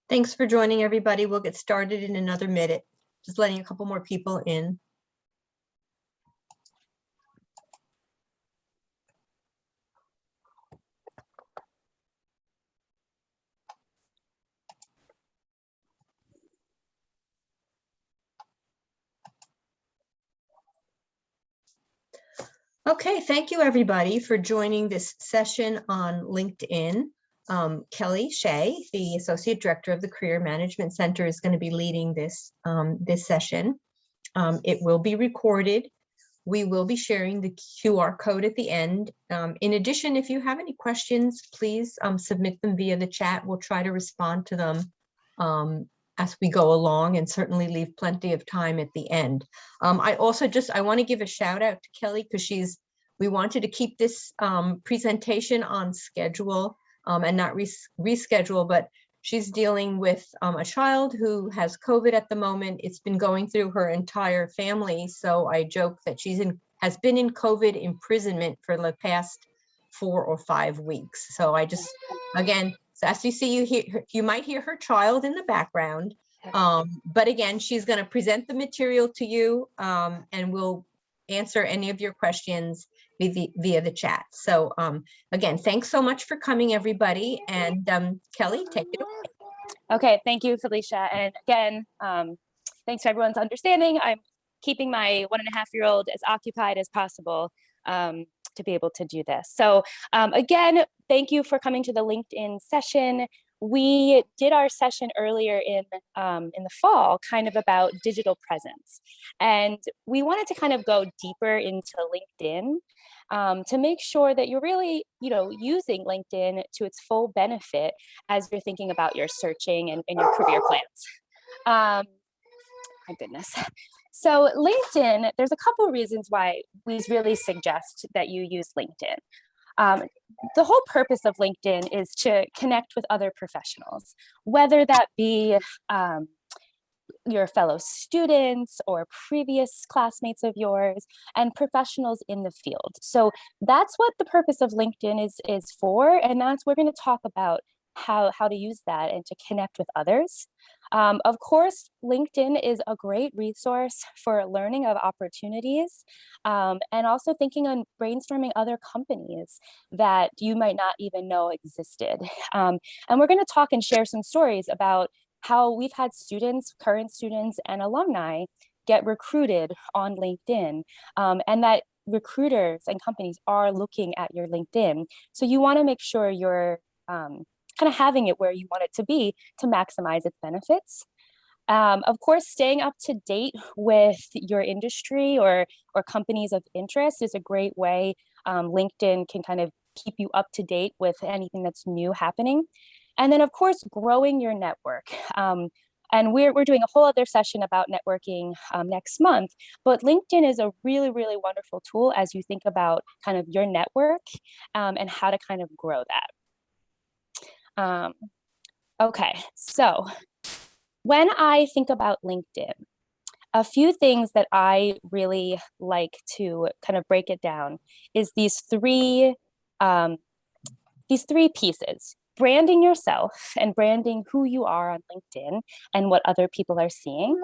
Thanks for joining, everybody. We'll get started in another minute. Just letting a couple more people in. Okay, thank you, everybody, for joining this session on LinkedIn. Kelly Shea, the Associate Director of the Career Management Center, is going to be leading this, this session. It will be recorded. We will be sharing the QR code at the end. In addition, if you have any questions, please submit them via the chat. We'll try to respond to them as we go along, and certainly leave plenty of time at the end. I want to give a shout out to Kelly because we wanted to keep this presentation on schedule and not reschedule, but she's dealing with a child who has COVID at the moment. It's been going through her entire family. So I joke that has been in COVID imprisonment for the past 4 or 5 weeks. So again, so as you see, you might hear her child in the background. But again, she's going to present the material to you and we'll answer any of your questions via the chat. So again, thanks so much for coming, everybody. And Kelly, take it away. Okay, thank you, Felicia. And again, thanks for everyone's understanding. I'm keeping my 1.5-year-old as occupied as possible to be able to do this. So again, thank you for coming to the LinkedIn session. We did our session earlier in the fall, kind of about digital presence. And we wanted to kind of go deeper into LinkedIn to make sure that you're really, using LinkedIn to its full benefit as you're thinking about your searching and your career plans. My goodness. So LinkedIn, there's a couple of reasons why we really suggest that you use LinkedIn. The whole purpose of LinkedIn is to connect with other professionals, whether that be your fellow students or previous classmates of yours and professionals in the field. So that's what the purpose of LinkedIn is for. And we're going to talk about how to use that and to connect with others. Of course, LinkedIn is a great resource for learning of opportunities and also thinking on brainstorming other companies that you might not even know existed. And we're going to talk and share some stories about how we've had students, current students, and alumni get recruited on LinkedIn, and that recruiters and companies are looking at your LinkedIn. So you want to make sure you're kind of having it where you want it to be to maximize its benefits. Of course, staying up to date with your industry or companies of interest is a great way. LinkedIn can kind of keep you up to date with anything that's new happening. And then, of course, growing your network. And we're doing a whole other session about networking next month. But LinkedIn is a really, really wonderful tool as you think about kind of your network and how to kind of grow that. Okay, so when I think about LinkedIn, a few things that I really like to kind of break it down is these three pieces: branding yourself and branding who you are on LinkedIn and what other people are seeing,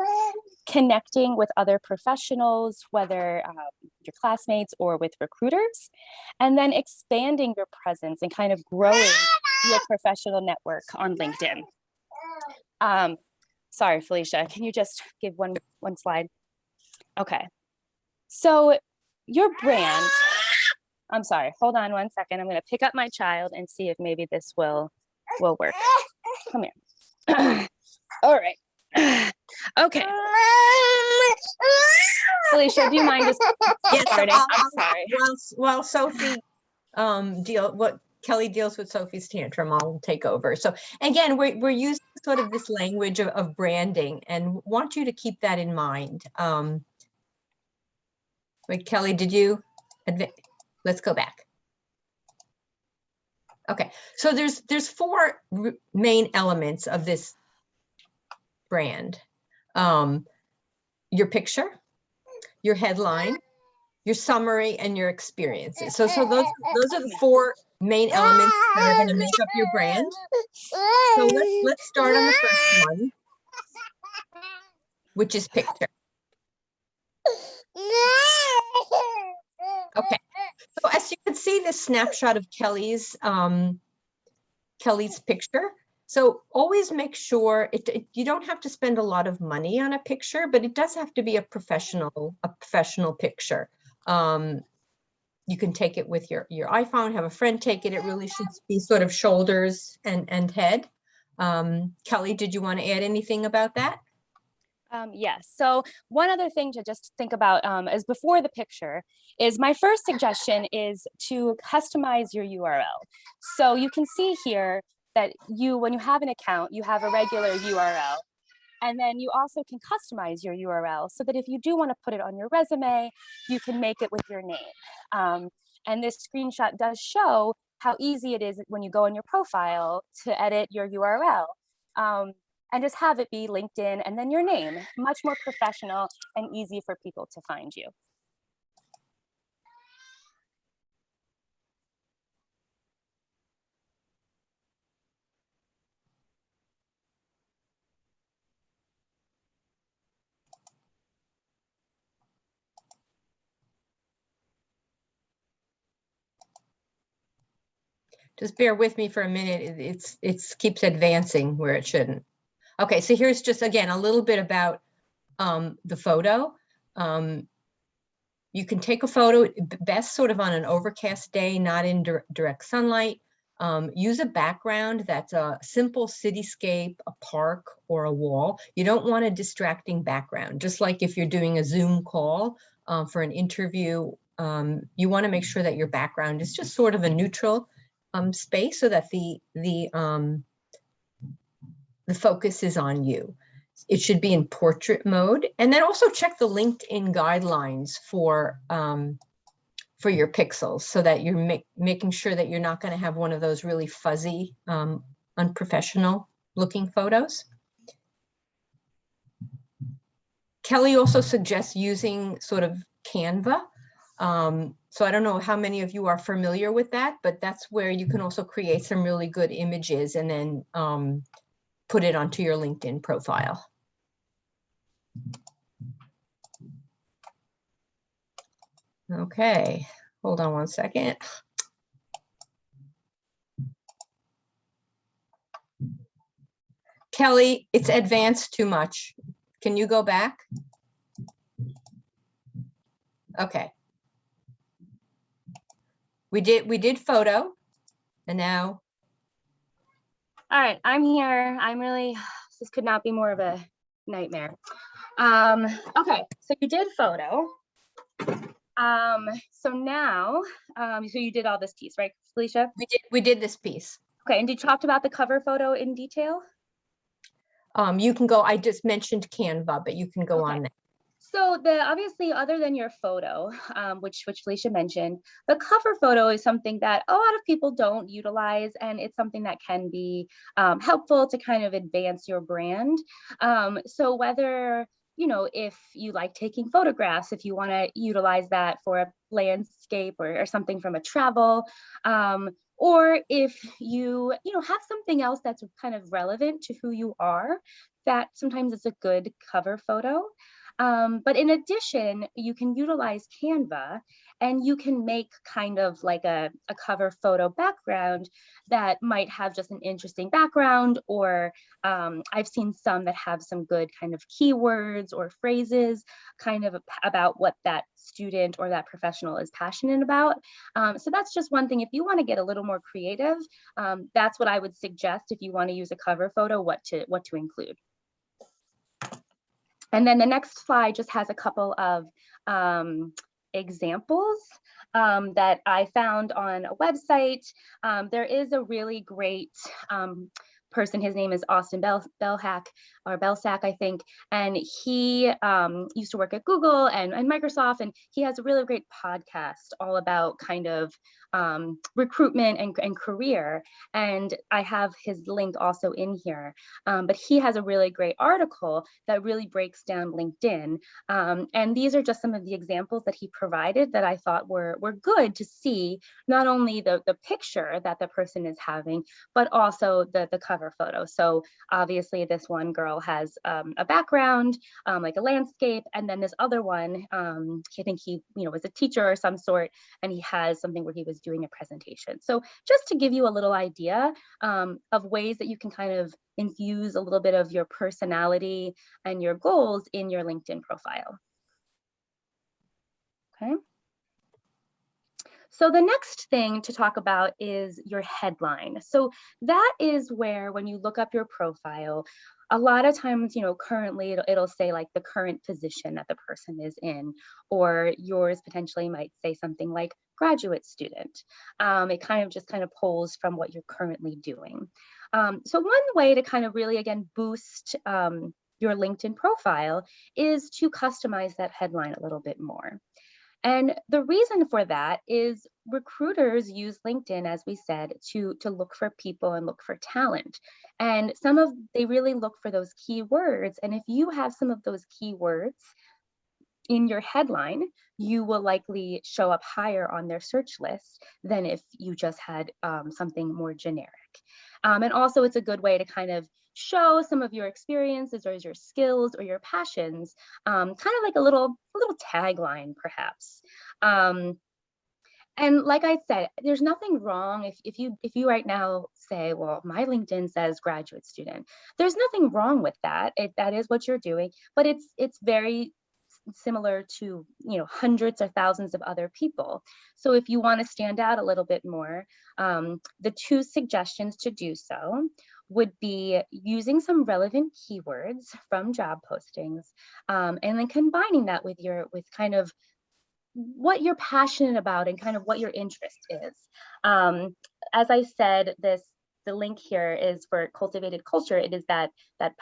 connecting with other professionals, whether your classmates or with recruiters, and then expanding your presence and kind of growing your professional network on LinkedIn. Sorry, Felicia, can you just give one slide? Okay, so your brand, I'm sorry, hold on one second. I'm gonna pick up my child and see if maybe this will work. Come here. All right. Okay. Felicia, do you mind just starting? I'm sorry. While Sophie Kelly deals with Sophie's tantrum, I'll take over. So again, we're using sort of this language of branding and want you to keep that in mind. Wait, Kelly, let's go back. Okay, so there's 4 main elements of this brand. Your picture, your headline, your summary, and your experiences. So those are the 4 main elements that are going to make up your brand. So let's start on the first one, which is picture. Okay, so as you can see, this snapshot of Kelly's picture. So always make sure you don't have to spend a lot of money on a picture, but it does have to be a professional picture. You can take it with your iPhone, have a friend take it. It really should be sort of shoulders and head. Kelly, did you want to add anything about that? Yes. So one other thing to just think about is before the picture is my first suggestion is to customize your URL. So you can see here that when you have an account, you have a regular URL. And then you also can customize your URL so that if you do want to put it on your resume, you can make it with your name. And this screenshot does show how easy it is when you go on your profile to edit your URL. And just have it be LinkedIn and then your name, much more professional and easy for people to find you. Just bear with me for a minute. It keeps advancing where it shouldn't. Okay, so here's just, again, a little bit about the photo. You can take a photo, best sort of on an overcast day, not in direct sunlight. Use a background that's a simple cityscape, a park, or a wall. You don't want a distracting background. Just like if you're doing a Zoom call for an interview, you want to make sure that your background is just sort of a neutral space so that the focus is on you. It should be in portrait mode, and then also check the LinkedIn guidelines for your pixels so that you're making sure that you're not going to have one of those really fuzzy, unprofessional looking photos. Kelly also suggests using sort of Canva. So I don't know how many of you are familiar with that, but that's where you can also create some really good images and then put it onto your LinkedIn profile. Okay, hold on one second. Kelly, it's advanced too much. Can you go back? Okay. We did photo, and now. All right, I'm here. This could not be more of a nightmare. Okay, so you did photo. So now, so you did all this piece, right, Felicia? We did this piece. Okay, and did you talk about the cover photo in detail? You can go, I just mentioned Canva, but you can go on that. So obviously, other than your photo, which Felicia mentioned, the cover photo is something that a lot of people don't utilize, and it's something that can be helpful to kind of advance your brand. So whether, if you like taking photographs, if you want to utilize that for a landscape or something from a travel, or if you have something else that's kind of relevant to who you are, that sometimes is a good cover photo. But in addition, you can utilize Canva and you can make kind of like a cover photo background that might have just an interesting background, or I've seen some that have some good kind of keywords or phrases kind of about what that student or that professional is passionate about. So that's just one thing. If you want to get a little more creative, that's what I would suggest if you want to use a cover photo, what to include. And then the next slide just has a couple of examples that I found on a website. There is a really great person. His name is Austin Belhack or Belsack, I think, and he used to work at Google and Microsoft, and he has a really great podcast all about kind of recruitment and career. And I have his link also in here, but he has a really great article that really breaks down LinkedIn. And these are just some of the examples that he provided that I thought were good to see, not only the picture that the person is having, but also the cover photo. So obviously this one girl has a background, like a landscape, and then this other one, I think he was a teacher or some sort, and he has something where he was doing a presentation. So just to give you a little idea of ways that you can kind of infuse a little bit of your personality and your goals in your LinkedIn profile. Okay. So the next thing to talk about is your headline. So that is where, when you look up your profile, a lot of times, currently it'll say like the current position that the person is in, or yours potentially might say something like graduate student. It kind of pulls from what you're currently doing. So one way to kind of really, again, boost your LinkedIn profile is to customize that headline a little bit more. And the reason for that is recruiters use LinkedIn, as we said, to look for people and look for talent. And they really look for those keywords. And if you have some of those keywords in your headline, you will likely show up higher on their search list than if you just had something more generic. And also it's a good way to kind of show some of your experiences or your skills or your passions, kind of like a little tagline perhaps. And like I said, there's nothing wrong if you right now say, well, my LinkedIn says graduate student. There's nothing wrong with that. That is what you're doing, but it's very similar to hundreds or thousands of other people. So if you want to stand out a little bit more, the two suggestions to do so would be using some relevant keywords from job postings, and then combining that with kind of what you're passionate about and kind of what your interest is. As I said, the link here is for Cultivated Culture. It is that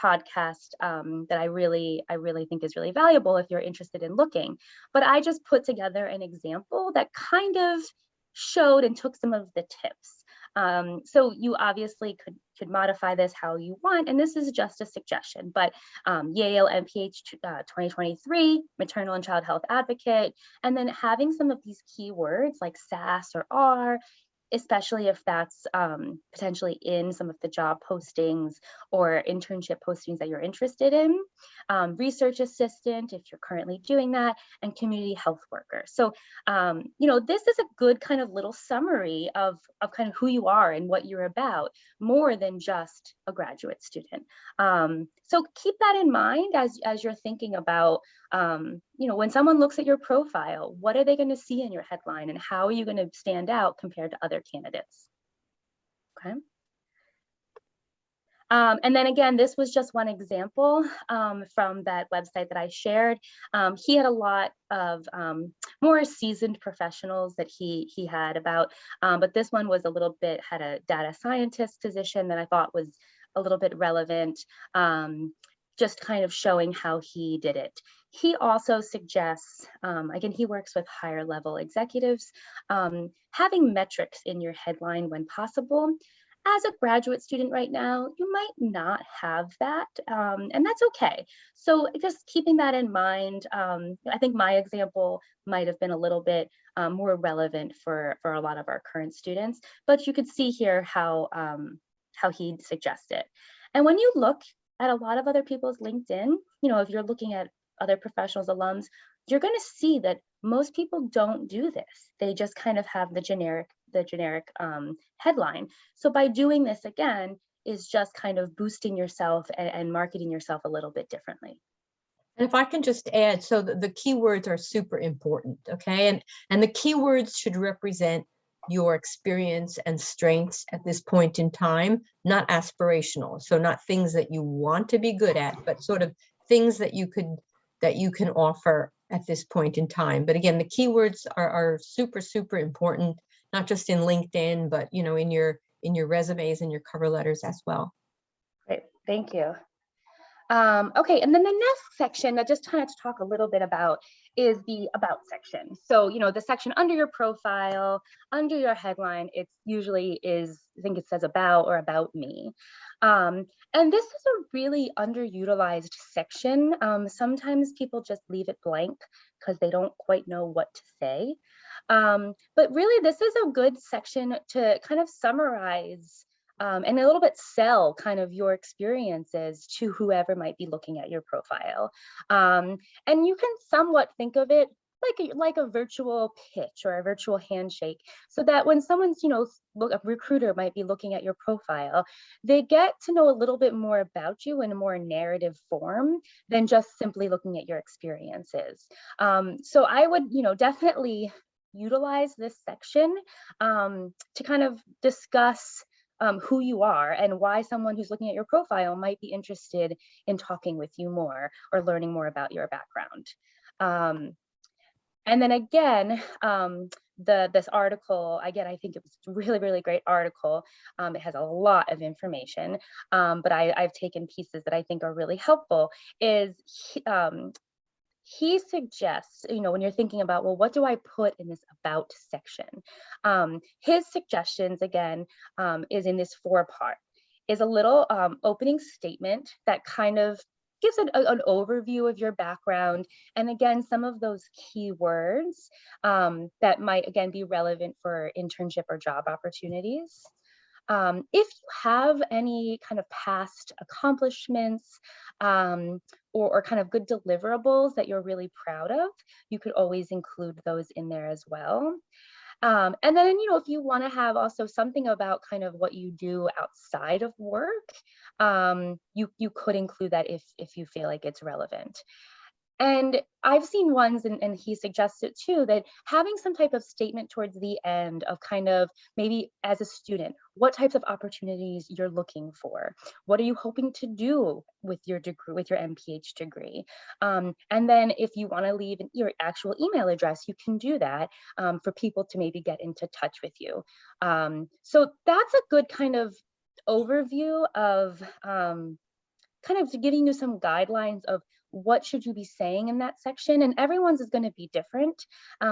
podcast that I really think is really valuable if you're interested in looking. But I just put together an example that kind of showed and took some of the tips. So you obviously could modify this how you want, and this is just a suggestion, but Yale MPH 2023, maternal and child health advocate, and then having some of these keywords like SAS or R, especially if that's potentially in some of the job postings or internship postings that you're interested in, research assistant, if you're currently doing that, and community health worker. So, this is a good kind of little summary of kind of who you are and what you're about, more than just a graduate student. So keep that in mind as you're thinking about, when someone looks at your profile, what are they going to see in your headline, and how are you going to stand out compared to other candidates? Okay. And then again, this was just one example from that website that I shared. He had a lot of more seasoned professionals that he had about, but this one was had a data scientist position that I thought was a little bit relevant, just kind of showing how he did it. He also suggests, again, he works with higher level executives, having metrics in your headline when possible. As a graduate student right now, you might not have that, and that's okay. So just keeping that in mind, I think my example might have been a little bit more relevant for a lot of our current students, but you could see here how he suggests it. And when you look at a lot of other people's LinkedIn, if you're looking at other professionals, alums, you're going to see that most people don't do this. They just kind of have the generic headline. So by doing this, again, is just kind of boosting yourself and marketing yourself a little bit differently. And if I can just add, so the keywords are super important, okay? And the keywords should represent your experience and strengths at this point in time, not aspirational. So not things that you want to be good at, but sort of things that you can offer at this point in time. But again, the keywords are super, super important, not just in LinkedIn, but in your resumes and your cover letters as well. Thank you. Okay, and then the next section that just kind of to talk a little bit about is the about section. So, you know, the section under your profile, under your headline, it's usually is, I think it says about or about me. And this is a really underutilized section. Sometimes people just leave it blank because they don't quite know what to say. But really, this is a good section to kind of summarize and a little bit sell kind of your experiences to whoever might be looking at your profile. And you can somewhat think of it like a virtual pitch or a virtual handshake, so that when someone's, you know, a recruiter might be looking at your profile, they get to know a little bit more about you in a more narrative form than just simply looking at your experiences. So I would, you know, definitely utilize this section to kind of discuss who you are and why someone who's looking at your profile might be interested in talking with you more or learning more about your background. And then again, this article, again, I think it was a really, really great article. It has a lot of information, but I've taken pieces that I think are really helpful. He suggests, you know, when you're thinking about, well, what do I put in this about section? His suggestions, again, is in this 4-part, is a little opening statement that kind of gives an overview of your background. And again, some of those keywords that might, again, be relevant for internship or job opportunities. If you have any kind of past accomplishments or kind of good deliverables that you're really proud of, you could always include those in there as well. And then, you know, if you want to have also something about kind of what you do outside of work, you could include that if you feel like it's relevant. And I've seen ones, and he suggests it too, that having some type of statement towards the end of kind of maybe as a student, what types of opportunities you're looking for, what are you hoping to do with your degree, with your MPH degree, and then if you want to leave your actual email address, you can do that for people to maybe get into touch with you. So that's a good kind of overview of kind of giving you some guidelines of what should you be saying in that section, and everyone's is going to be different.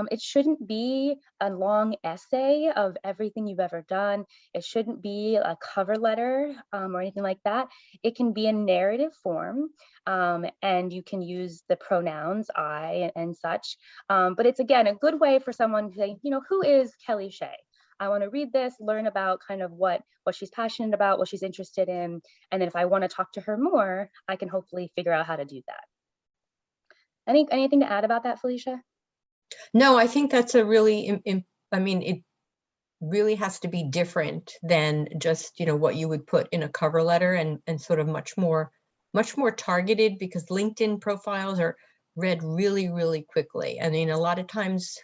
It shouldn't be a long essay of everything you've ever done. It shouldn't be a cover letter or anything like that. It can be a narrative form, and you can use the pronouns I and such. But it's, again, a good way for someone to say, you know, who is Kelly Shea? I want to read this, learn about kind of what she's passionate about, what she's interested in. And then if I want to talk to her more, I can hopefully figure out how to do that. Anything to add about that, Felicia? No, I think that's a really, I mean, it really has to be different than just, you know, what you would put in a cover letter, and sort of much more targeted, because LinkedIn profiles are read really, really quickly. I mean, a lot of times,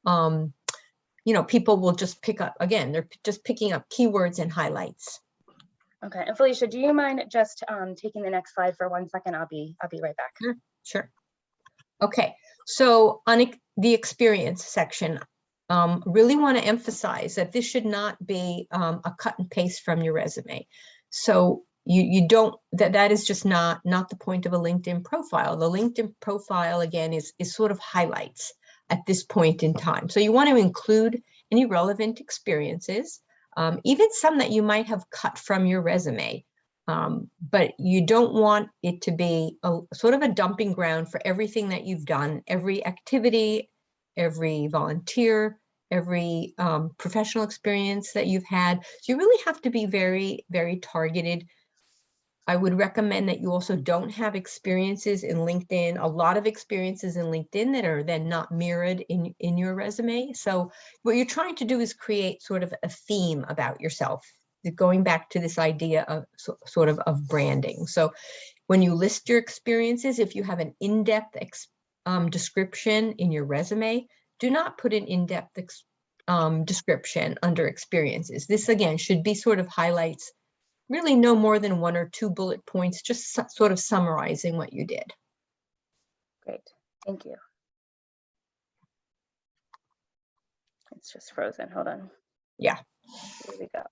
you know, people will just pick up, again, they're just picking up keywords and highlights. Okay, and Felicia, do you mind just taking the next slide for 1 second? I'll be right back. Sure. Okay, so on the experience section, really want to emphasize that this should not be a cut and paste from your resume. So you don't, that is just not the point of a LinkedIn profile. The LinkedIn profile, again, is sort of highlights at this point in time. So you want to include any relevant experiences, even some that you might have cut from your resume. But you don't want it to be a sort of a dumping ground for everything that you've done, every activity, every volunteer, every professional experience that you've had. So you really have to be very, very targeted. I would recommend that you also don't have experiences in LinkedIn, a lot of experiences in LinkedIn that are then not mirrored in your resume. So what you're trying to do is create sort of a theme about yourself, going back to this idea of sort of branding. So when you list your experiences, if you have an in-depth description in your resume, do not put an in-depth description under experiences. This, again, should be sort of highlights, really no more than 1 or 2 bullet points, just sort of summarizing what you did. Great, thank you. It's just frozen, hold on. Yeah. Here we go.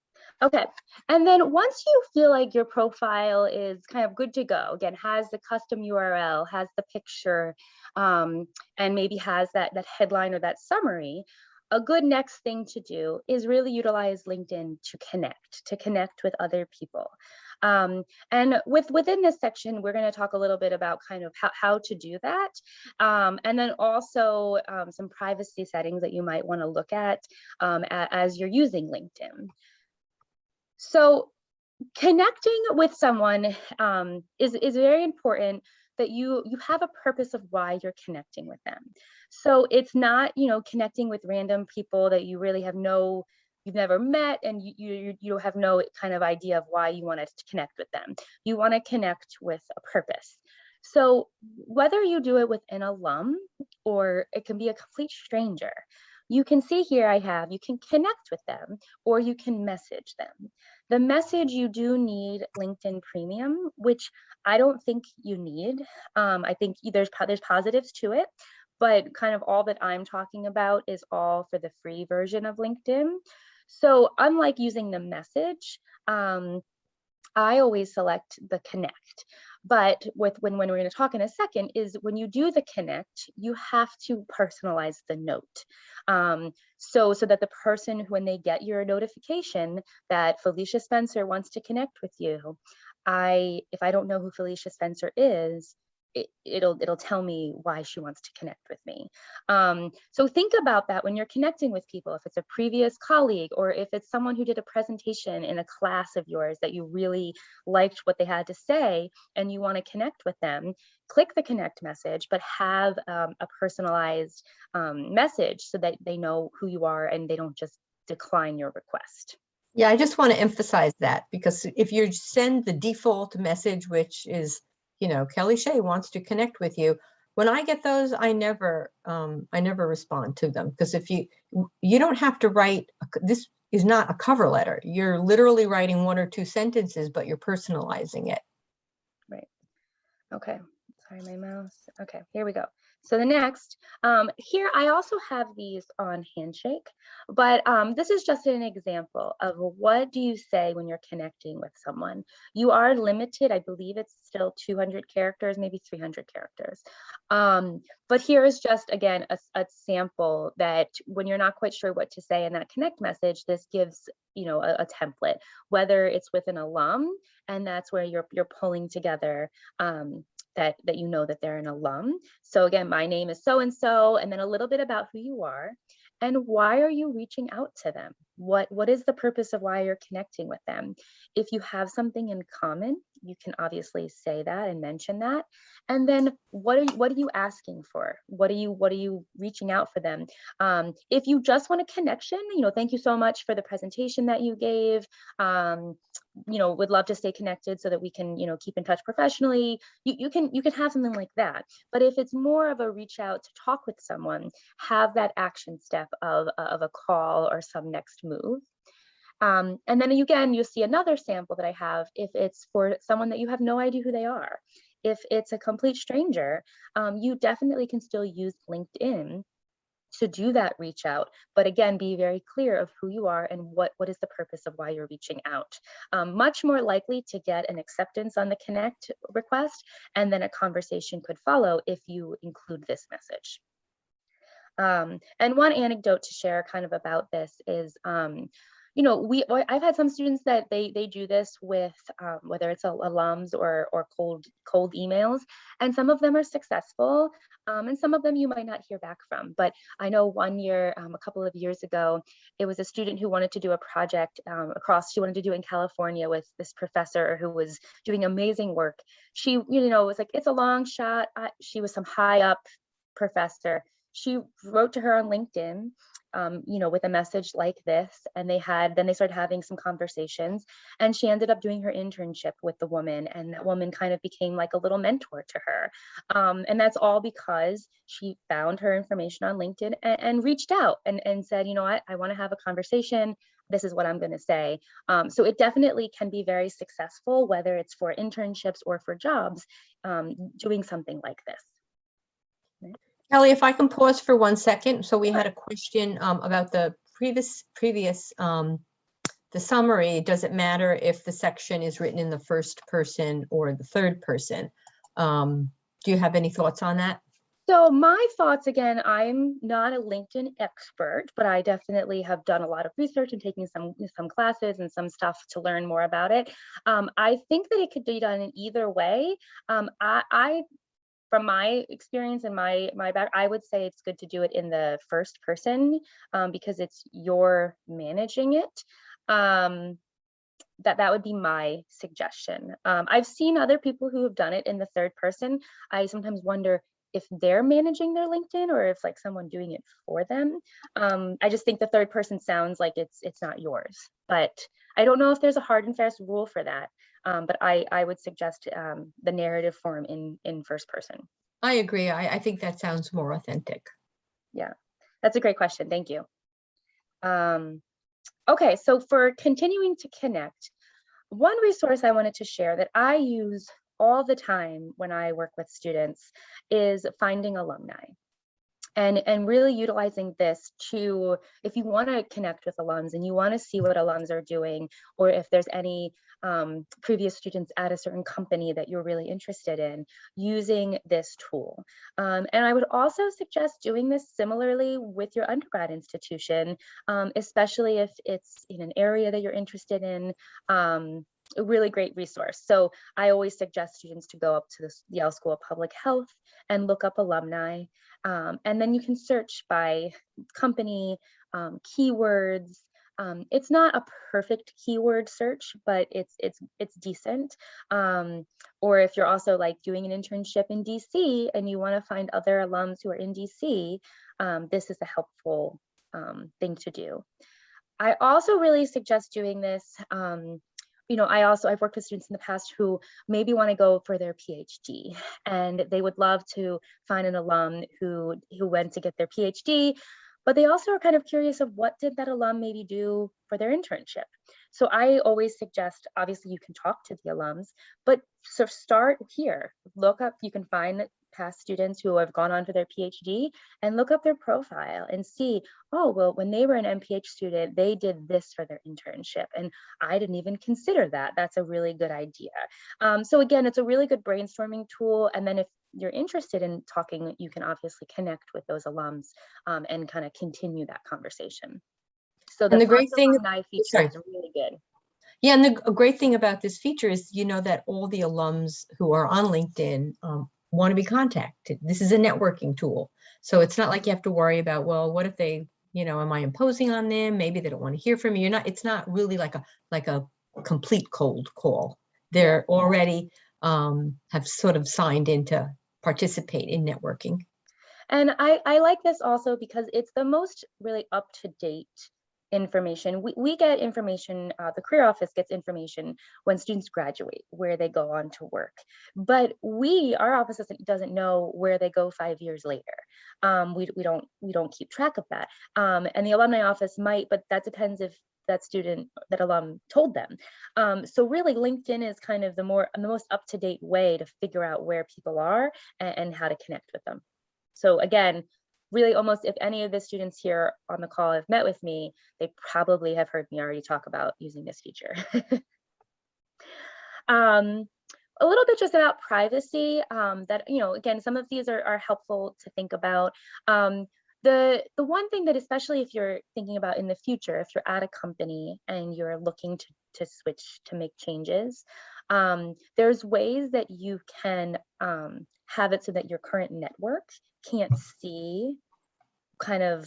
Okay, and then once you feel like your profile is kind of good to go, again, has the custom URL, has the picture, and maybe has that headline or that summary, a good next thing to do is really utilize LinkedIn to connect with other people. And within this section, we're going to talk a little bit about kind of how to do that. And then also some privacy settings that you might want to look at as you're using LinkedIn. So connecting with someone is very important, that you have a purpose of why you're connecting with them. So it's not, connecting with random people that you really you've never met, and you have no kind of idea of why you want to connect with them. You want to connect with a purpose. So whether you do it with an alum or it can be a complete stranger, you can see here you can connect with them or you can message them. The message, you do need LinkedIn Premium, which I don't think you need. I think there's positives to it, but kind of all that I'm talking about is all for the free version of LinkedIn. So unlike using the message, I always select the connect. But when we're going to talk in a second, is when you do the connect, you have to personalize the note. So that the person, when they get your notification that Felicia Spencer wants to connect with you, if I don't know who Felicia Spencer is, it'll tell me why she wants to connect with me. So think about that when you're connecting with people. If it's a previous colleague, or if it's someone who did a presentation in a class of yours that you really liked what they had to say and you want to connect with them, click the connect message, but have a personalized message so that they know who you are and they don't just decline your request. Yeah, I just want to emphasize that, because if you send the default message, which is, Kelly Shea wants to connect with you, when I get those, I never respond to them, because if you don't have to write, this is not a cover letter. You're literally writing 1 or 2 sentences, but you're personalizing it. Right. Okay. Sorry, my mouse. Okay, here we go. So the next, here I also have these on Handshake, but this is just an example of what do you say when you're connecting with someone. You are limited, I believe it's still 200 characters, maybe 300 characters. But here is just, again, a sample that when you're not quite sure what to say in that connect message, this gives, a template, whether it's with an alum, and that's where you're pulling together that that they're an alum. So again, my name is so-and-so, and then a little bit about who you are and why are you reaching out to them? What is the purpose of why you're connecting with them? If you have something in common, you can obviously say that and mention that. And then what are you asking for? What are you reaching out for them? If you just want a connection, thank you so much for the presentation that you gave. Would love to stay connected so that we can, keep in touch professionally. You can have something like that. But if it's more of a reach out to talk with someone, have that action step of a call or some next move. And then again, you'll see another sample that I have if it's for someone that you have no idea who they are. If it's a complete stranger, you definitely can still use LinkedIn to do that reach out, but again, be very clear of who you are and what is the purpose of why you're reaching out. Much more likely to get an acceptance on the connect request, and then a conversation could follow if you include this message. And one anecdote to share kind of about this is, I've had some students that they do this with whether it's alums or cold emails, and some of them are successful, and some of them you might not hear back from. But I know one year, a couple of years ago, it was a student who wanted to do a project she wanted to do in California with this professor who was doing amazing work. She, was like, it's a long shot. She was some high up professor. She wrote to her on LinkedIn, with a message like this, and then they started having some conversations, and she ended up doing her internship with the woman, and that woman kind of became like a little mentor to her. And that's all because she found her information on LinkedIn and reached out and said, I want to have a conversation. This is what I'm going to say. So it definitely can be very successful, whether it's for internships or for jobs, doing something like this. Kelly, if I can pause for 1 second. So we had a question about the previous the summary, does it matter if the section is written in the first person or the third person? Do you have any thoughts on that? So my thoughts, again, I'm not a LinkedIn expert, but I definitely have done a lot of research and taking some classes and some stuff to learn more about it. I think that it could be done in either way. I from my experience and my back, I would say it's good to do it in the first person because you're managing it. That would be my suggestion. I've seen other people who have done it in the third person. I sometimes wonder if they're managing their LinkedIn or if like someone doing it for them. I just think the third person sounds like it's not yours, but I don't know if there's a hard and fast rule for that. But I would suggest the narrative form in first person. I agree. I think that sounds more authentic. Yeah, that's a great question. Thank you. Okay, so for continuing to connect, one resource I wanted to share that I use all the time when I work with students is finding alumni. And really utilizing this to, if you want to connect with alums and you want to see what alums are doing, or if there's any previous students at a certain company that you're really interested in, using this tool. And I would also suggest doing this similarly with your undergrad institution, especially if it's in an area that you're interested in. A really great resource. So I always suggest students to go up to the Yale School of Public Health and look up alumni. And then you can search by company, keywords. It's not a perfect keyword search, but it's decent. Or if you're also like doing an internship in DC and you want to find other alums who are in DC, this is a helpful thing to do. I also really suggest doing this. I've worked with students in the past who maybe want to go for their PhD, and they would love to find an alum who went to get their PhD, but they also are kind of curious of what did that alum maybe do for their internship. So I always suggest, obviously you can talk to the alums, but so start here. Look up, you can find past students who have gone on to their PhD and look up their profile and see, oh, well, when they were an MPH student, they did this for their internship. And I didn't even consider that. That's a really good idea. So again, it's a really good brainstorming tool. And then if you're interested in talking, you can obviously connect with those alums and kind of continue that conversation. So the great thing, alumni feature is really good. Yeah, and the great thing about this feature is, that all the alums who are on LinkedIn want to be contacted. This is a networking tool. So it's not like you have to worry about, well, what if they, am I imposing on them? Maybe they don't want to hear from me. It's not really like a complete cold call. They're already have sort of signed in to participate in networking. And I like this also because it's the most really up-to-date information. We get information, the career office gets information when students graduate, where they go on to work. But our office doesn't know where they go 5 years later. We don't keep track of that. And the alumni office might, but that depends if that alum told them. So really LinkedIn is kind of the most up-to-date way to figure out where people are and how to connect with them. So again, really almost if any of the students here on the call have met with me, they probably have heard me already talk about using this feature. A little bit just about privacy, that, again, some of these are helpful to think about. The one thing that, especially if you're thinking about in the future, if you're at a company and you're looking to switch, to make changes, there's ways that you can have it so that your current network can't see kind of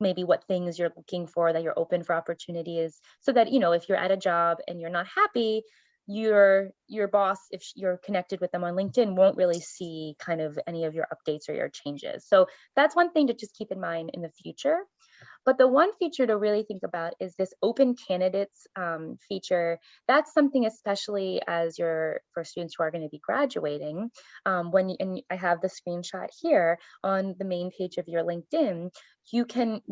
maybe what things you're looking for, that you're open for opportunities, so that, if you're at a job and you're not happy, your boss, if you're connected with them on LinkedIn, won't really see kind of any of your updates or your changes. So that's one thing to just keep in mind in the future. But the one feature to really think about is this open candidates feature. That's something, especially for students who are going to be graduating. And I have the screenshot here on the main page of your LinkedIn. You can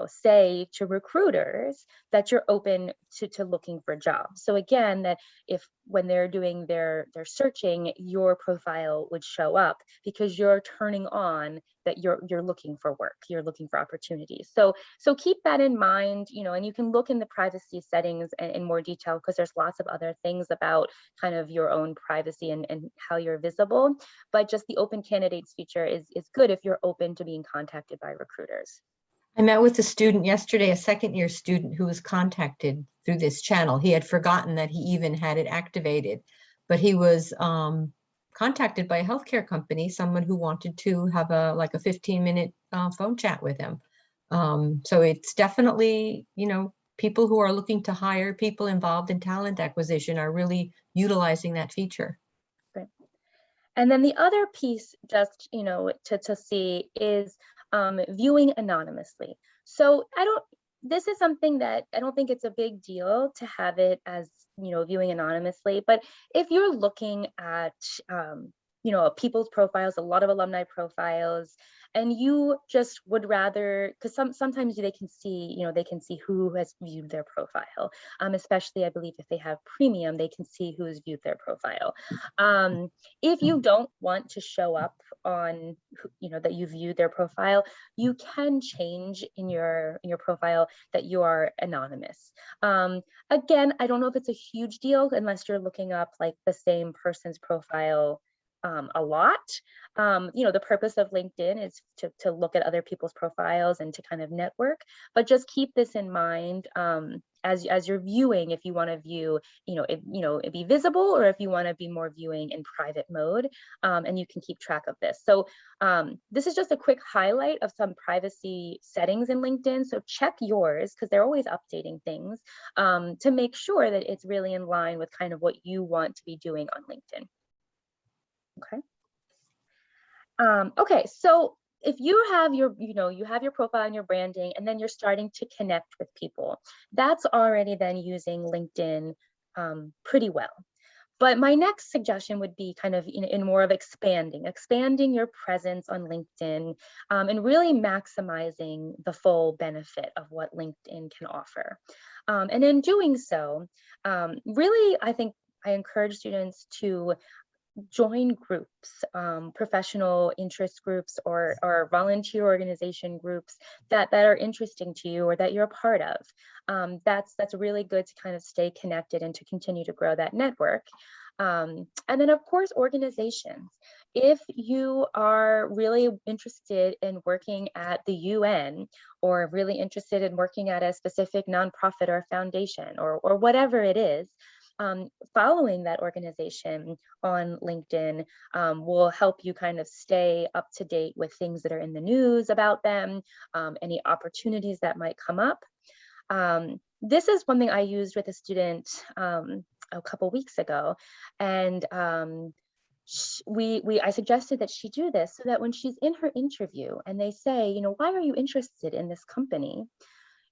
say to recruiters that you're open to looking for jobs. So again, that if when they're doing their searching, your profile would show up because you're turning on that you're looking for work, you're looking for opportunities. So keep that in mind, and you can look in the privacy settings in more detail, because there's lots of other things about kind of your own privacy and how you're visible. But just the open candidates feature is good if you're open to being contacted by recruiters. I met with a student yesterday, a second-year student who was contacted through this channel. He had forgotten that he even had it activated, but he was contacted by a healthcare company, someone who wanted to have a 15-minute phone chat with him. So it's definitely, people who are looking to hire people involved in talent acquisition are really utilizing that feature. Right. And then the other piece, just to see, is viewing anonymously. So this is something that I don't think it's a big deal to have it as, viewing anonymously. But if you're looking at, people's profiles, a lot of alumni profiles, and you just would rather, because sometimes they can see, who has viewed their profile, especially I believe if they have premium, they can see who's viewed their profile. If you don't want to show up on, that you viewed their profile, you can change in your profile that you are anonymous. Again, I don't know if it's a huge deal unless you're looking up like the same person's profile a lot. The purpose of LinkedIn is to look at other people's profiles and to kind of network, but just keep this in mind as you're viewing, if you want to view, it be visible, or if you want to be more viewing in private mode, and you can keep track of this. So this is just a quick highlight of some privacy settings in LinkedIn. So check yours, because they're always updating things to make sure that it's really in line with kind of what you want to be doing on LinkedIn. Okay. Okay, so if you have your, you have your profile and your branding, and then you're starting to connect with people, that's already then using LinkedIn pretty well. But my next suggestion would be kind of in more of expanding your presence on LinkedIn, and really maximizing the full benefit of what LinkedIn can offer. And in doing so, really, I think I encourage students to join groups, professional interest groups, or volunteer organization groups that are interesting to you or that you're a part of. That's really good to kind of stay connected and to continue to grow that network. And then of course, organizations. If you are really interested in working at the UN, or really interested in working at a specific nonprofit or foundation, or whatever it is, following that organization on LinkedIn will help you kind of stay up to date with things that are in the news about them, any opportunities that might come up. This is one thing I used with a student a couple weeks ago, and I suggested that she do this so that when she's in her interview and they say, why are you interested in this company?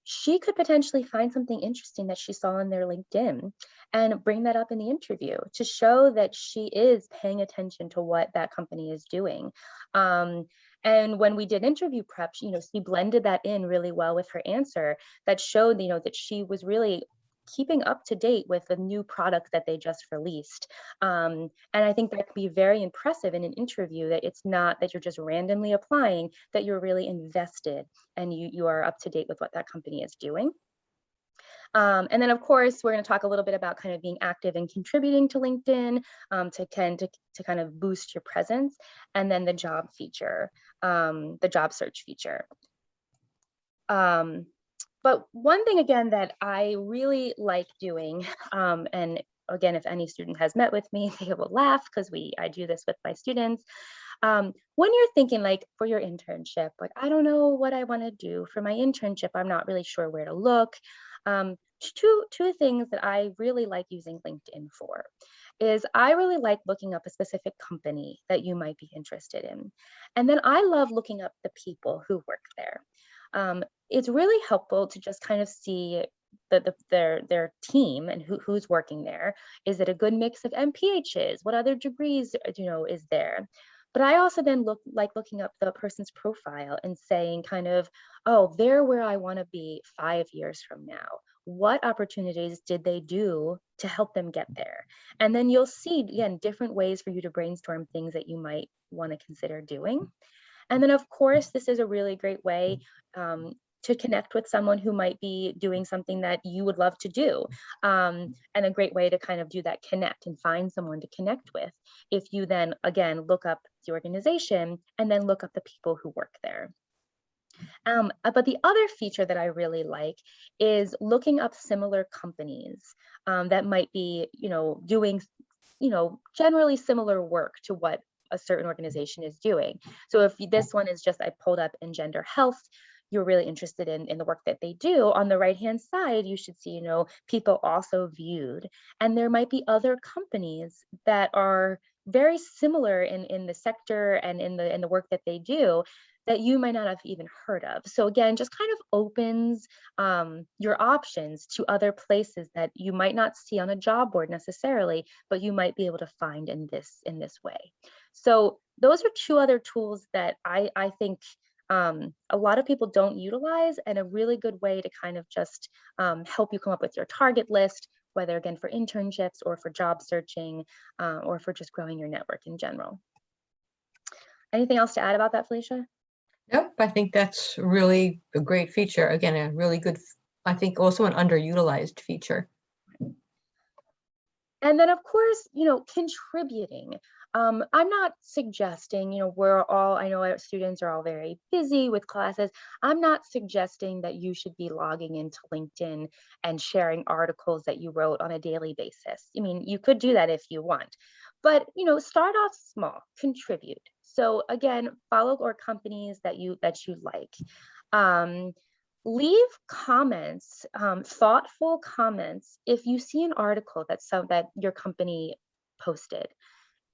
She could potentially find something interesting that she saw on their LinkedIn and bring that up in the interview to show that she is paying attention to what that company is doing. And when we did interview prep, she blended that in really well with her answer that showed, that she was really keeping up to date with the new product that they just released. And I think that could be very impressive in an interview, that it's not that you're just randomly applying, that you're really invested and you are up to date with what that company is doing. And then of course, we're going to talk a little bit about kind of being active and contributing to LinkedIn to kind of boost your presence, and then the job feature, the job search feature. But one thing, again, that I really like doing, and again, if any student has met with me, they will laugh because I do this with my students. When you're thinking like for your internship, like, I don't know what I want to do for my internship, I'm not really sure where to look. Two things that I really like using LinkedIn for is I really like looking up a specific company that you might be interested in. And then I love looking up the people who work there. It's really helpful to just kind of see their team and who's working there. Is it a good mix of MPHs? What other degrees, is there? But I also then like looking up the person's profile and saying kind of, oh, they're where I want to be 5 years from now. What opportunities did they do to help them get there? And then you'll see, again, different ways for you to brainstorm things that you might want to consider doing. And then, of course, this is a really great way to connect with someone who might be doing something that you would love to do. And a great way to kind of do that connect and find someone to connect with. If you then, again, look up the organization and then look up the people who work there. But the other feature that I really like is looking up similar companies that might be, doing, generally similar work to what a certain organization is doing. So if this one is just, I pulled up in gender health, you're really interested in the work that they do, on the right-hand side, you should see, people also viewed. And there might be other companies that are very similar in the sector and in the work that they do that you might not have even heard of. So again, just kind of opens your options to other places that you might not see on a job board necessarily, but you might be able to find in this way. So those are two other tools that I think a lot of people don't utilize, and a really good way to kind of just help you come up with your target list, whether again for internships or for job searching or for just growing your network in general. Anything else to add about that, Felicia? Nope, I think that's really a great feature. Again, a really good, I think also an underutilized feature. And then of course, contributing. I'm not suggesting, I know our students are all very busy with classes. I'm not suggesting that you should be logging into LinkedIn and sharing articles that you wrote on a daily basis. I mean, you could do that if you want, but, start off small, contribute. So again, follow or companies that you like. Leave comments, thoughtful comments, if you see an article that your company posted.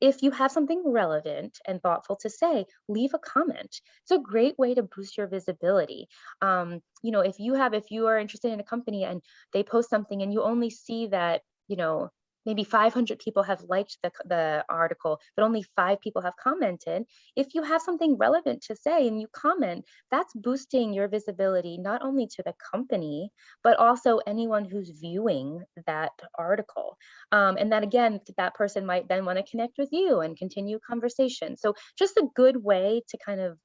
If you have something relevant and thoughtful to say, leave a comment. It's a great way to boost your visibility. If you are interested in a company and they post something and you only see that, maybe 500 people have liked the article, but only 5 people have commented. If you have something relevant to say and you comment, that's boosting your visibility, not only to the company, but also anyone who's viewing that article. And then again, that person might then want to connect with you and continue conversation. So just a good way to kind of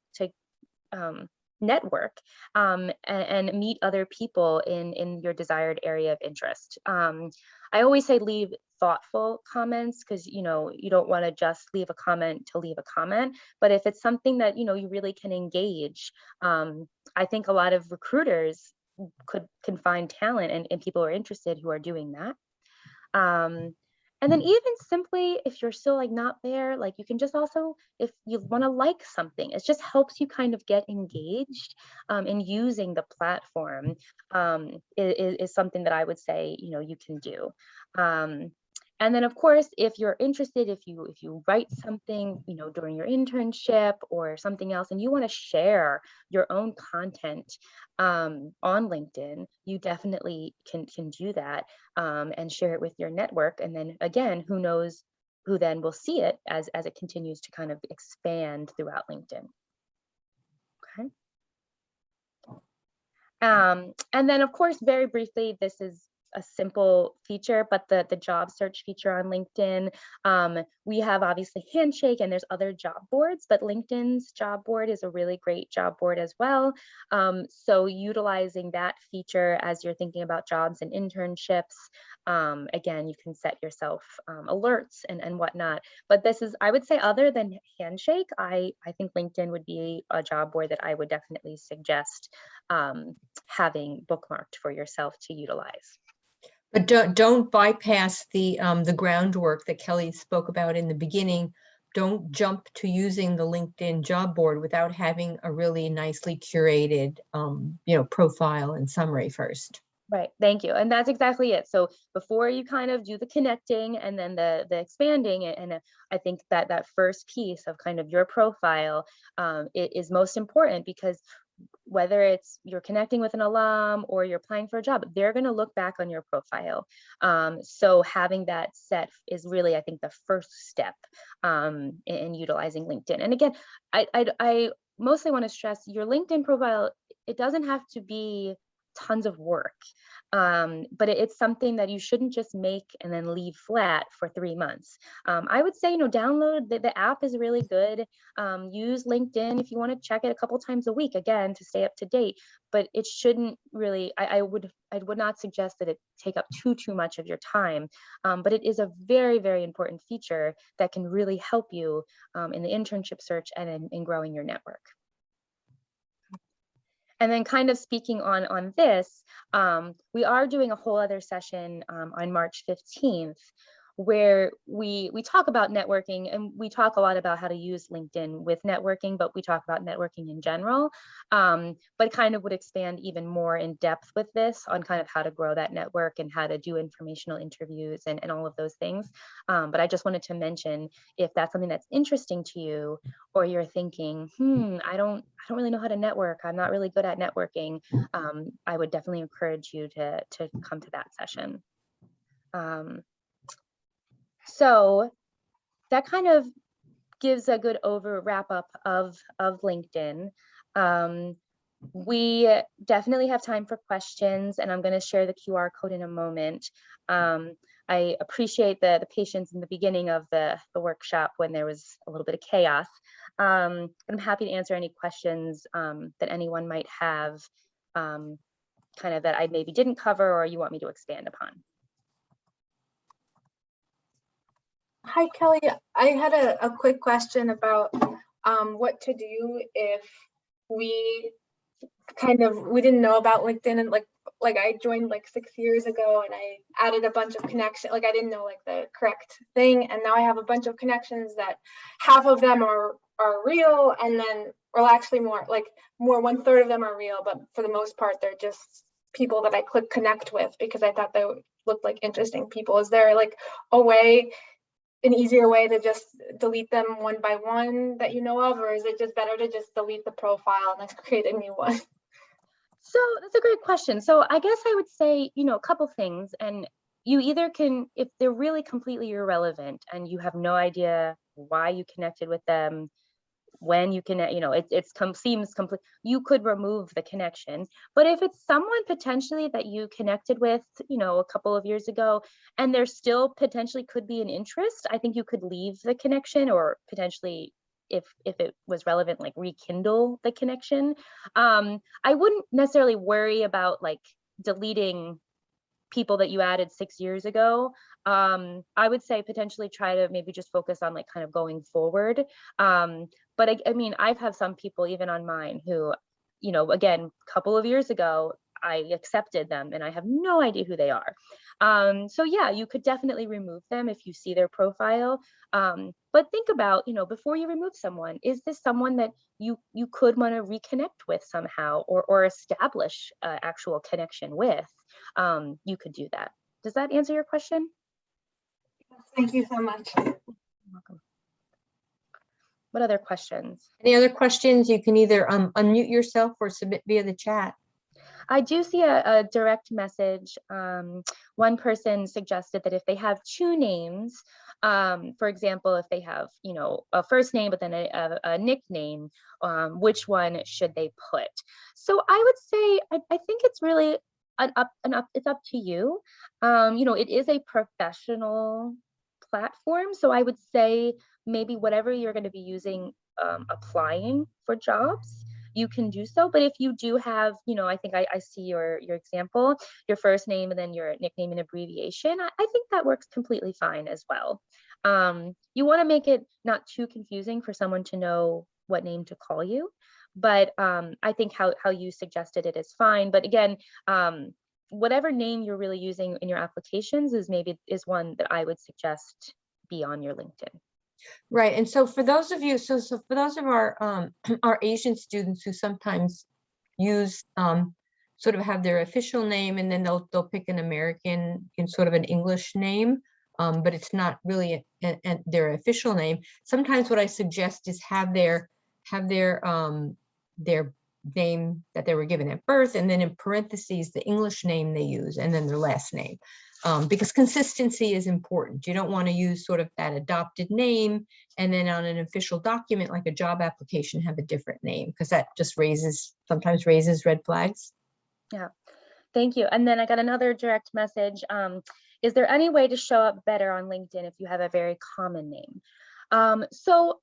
network and meet other people in your desired area of interest. I always say leave thoughtful comments, because you don't want to just leave a comment to leave a comment, but if it's something that you really can engage, I think a lot of recruiters can find talent and people who are interested who are doing that. And then even simply, if you're still not there, you can just also, if you want to like something, it just helps you kind of get engaged in using the platform, is something that I would say, you can do. And then of course, if you're interested, if you write something, during your internship or something else, and you want to share your own content on LinkedIn, you definitely can do that and share it with your network. And then again, who knows who then will see it as it continues to kind of expand throughout LinkedIn. Okay. And then of course, very briefly, this is a simple feature, but the job search feature on LinkedIn, we have obviously Handshake and there's other job boards, but LinkedIn's job board is a really great job board as well. So utilizing that feature as you're thinking about jobs and internships, again, you can set yourself alerts and whatnot. But this is, I would say, other than Handshake, I think LinkedIn would be a job board that I would definitely suggest having bookmarked for yourself to utilize. But don't bypass the groundwork that Kelly spoke about in the beginning. Don't jump to using the LinkedIn job board without having a really nicely curated, profile and summary first. Right, thank you. And that's exactly it. So before you kind of do the connecting and then the expanding, and I think that first piece of kind of your profile is most important, because whether it's you're connecting with an alum or you're applying for a job, they're going to look back on your profile. So having that set is really, I think, the first step in utilizing LinkedIn. And again, I mostly want to stress your LinkedIn profile. It doesn't have to be tons of work. But it's something that you shouldn't just make and then leave flat for 3 months. I would say, download the app is really good. Use LinkedIn if you want to check it a couple times a week, again, to stay up to date. But it shouldn't really, I would not suggest that it take up too much of your time. But it is a very, very important feature that can really help you in the internship search and in growing your network. And then kind of speaking on this, we are doing a whole other session on March 15th, where we talk about networking, and we talk a lot about how to use LinkedIn with networking, but we talk about networking in general, but kind of would expand even more in depth with this on kind of how to grow that network and how to do informational interviews and all of those things. But I just wanted to mention, if that's something that's interesting to you, or you're thinking, I don't really know how to network, I'm not really good at networking, I would definitely encourage you to come to that session. So that kind of gives a good wrap up of LinkedIn. We definitely have time for questions, and I'm going to share the QR code in a moment. I appreciate the patience in the beginning of the workshop when there was a little bit of chaos. I'm happy to answer any questions that anyone might have, kind of that I maybe didn't cover or you want me to expand upon. Hi, Kelly. I had a quick question about what to do if we didn't know about LinkedIn, and like I joined like 6 years ago and I added a bunch of connections, like I didn't know like the correct thing, and now I have a bunch of connections that half of them are real, and then, or actually more 1/3 of them are real, but for the most part they're just people that I click connect with because I thought they looked like interesting people. Is there like an easier way to just delete them one by one that you know of, or is it just better to just delete the profile and then create a new one? So that's a great question. So I guess I would say, a couple things, and you either can, if they're really completely irrelevant and you have no idea why you connected with them, when you connect, seems complete, you could remove the connection. But if it's someone potentially that you connected with, a couple of years ago, and there still potentially could be an interest, I think you could leave the connection, or potentially, if it was relevant, like rekindle the connection. I wouldn't necessarily worry about like deleting people that you added 6 years ago. I would say potentially try to maybe just focus on like kind of going forward. But I mean, I've had some people even on mine who, again, a couple of years ago, I accepted them and I have no idea who they are. So yeah, you could definitely remove them if you see their profile. But think about, before you remove someone, is this someone that you could want to reconnect with somehow, or establish an actual connection with? You could do that. Does that answer your question? Thank you so much. You're welcome. What other questions? Any other questions? You can either unmute yourself or submit via the chat. I do see a direct message. One person suggested that if they have 2 names, for example, if they have, a first name, but then a nickname, which one should they put? So I would say, I think it's really it's up to you. It is a professional platform. So I would say maybe whatever you're going to be using applying for jobs, you can do so. But if you do have, I think I see your example, your first name and then your nickname and abbreviation, I think that works completely fine as well. You want to make it not too confusing for someone to know what name to call you. But I think how you suggested it is fine. But again, whatever name you're really using in your applications is one that I would suggest be on your LinkedIn. Right. And so for those of you, so for those of our Asian students who sometimes use sort of have their official name, and then they'll pick an American in sort of an English name, but it's not really their official name. Sometimes what I suggest is have their name that they were given at birth, and then in parentheses the English name they use, and then their last name, because consistency is important. You don't want to use sort of that adopted name and then on an official document like a job application have a different name, because that just sometimes raises red flags. Yeah. Thank you. And then I got another direct message. Is there any way to show up better on LinkedIn if you have a very common name? So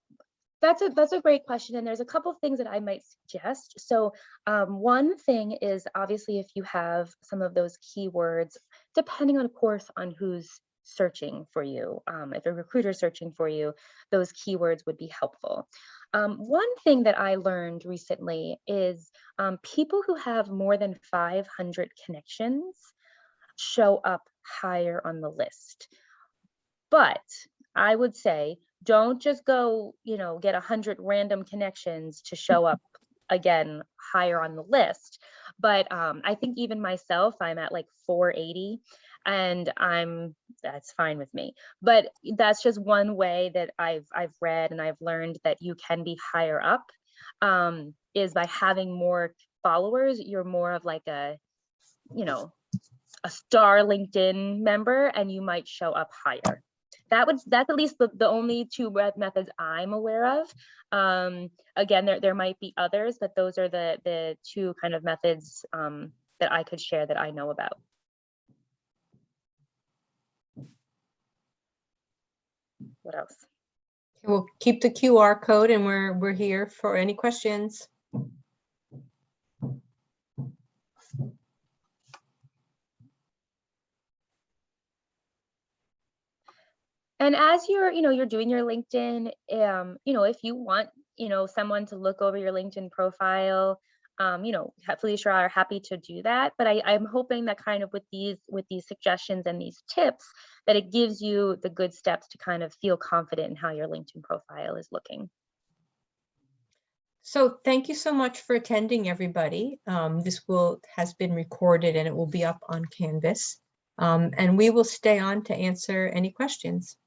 that's a great question. And there's a couple of things that I might suggest. So one thing is obviously if you have some of those keywords, depending on course on who's searching for you, if a recruiter is searching for you, those keywords would be helpful. One thing that I learned recently is people who have more than 500 connections show up higher on the list. But I would say, don't just go, get 100 random connections to show up again higher on the list. But I think even myself, I'm at like 480 and that's fine with me. But that's just one way that I've read and I've learned that you can be higher up is by having more followers. You're more of like a star LinkedIn member and you might show up higher. That's at least the only two methods I'm aware of. Again, there might be others, but those are the two kind of methods that I could share that I know about. What else? We'll keep the QR code and we're here for any questions. And as you're doing your LinkedIn, if you want, someone to look over your LinkedIn profile, Felicia are happy to do that. But I'm hoping that kind of with these suggestions and these tips, that it gives you the good steps to kind of feel confident in how your LinkedIn profile is looking. So thank you so much for attending, everybody. This has been recorded and it will be up on Canvas. And we will stay on to answer any questions.